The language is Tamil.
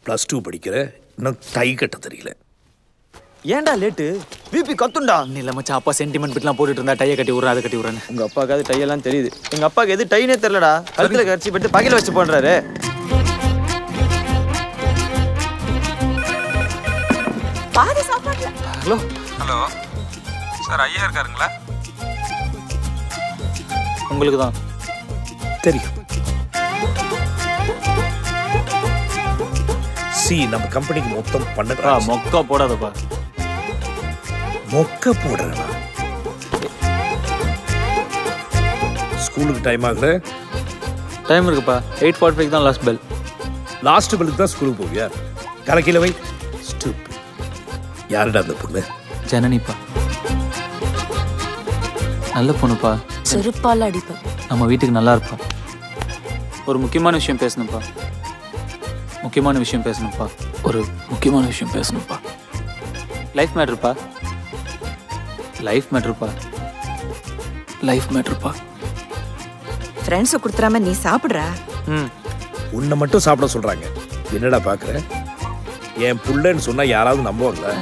+2 படிக்கிற, இன்னும் டை கட்ட தெரியல. ஏன்டா லேட்டு? பிபி கத்துண்டா. இல்ல மச்சான், அப்பா சென்டிமெண்ட் பிட்லாம் போட்டுட்டு இருந்தா டைய கட்டி விடுறேன், அதை கட்டி விடுறேன். உங்க அப்பாவுக்கு டை எல்லாம் தெரியுது. எங்க அப்பாவுக்கு எது டைனே தெரியலடா. கழுத்துல கரிச்சி போட்டு பகையில வச்சு போன்றாரு. பாதி சாப்பாடுல. ஹலோ ஹலோ சார், ஐயா இருக்காருங்களா? உங்களுக்கு தான் தெரியும். நம்ம கம்பெனிக்கு மொத்தம் பண்ண மொக்கா போடாதப்பா. மொக்க போடுறா. ஸ்கூலுக்கு டைம் ஆகுற. டைம் இருக்குப்பா. 8:45 தான் லாஸ்ட் பெல். லாஸ்ட் பெல்லுக்கு தான் ஸ்கூலுக்கு போவியா? கலக்கில வை. யாருடா அந்த பொண்ணு? ஜனனிப்பா. நல்ல பொண்ணுப்பா. செருப்பால அடிப்பா. நம்ம வீட்டுக்கு நல்லா இருப்பா. ஒரு முக்கியமான விஷயம் பேசணும்ப்பா. ஒரு முக்கியமான விஷயம் பேசணும்ப்பா. லைஃப் மேட்டர்ப்பா. ஃப்ரெண்ட்ஸை கொடுத்துறாம நீ சாப்பிடுறா. உன்னை மட்டும் சாப்பிட சொல்றாங்க. என்னடா பாக்குற? என் புள்ளன்னு சொன்னா யாராவது நம்புவாங்களா?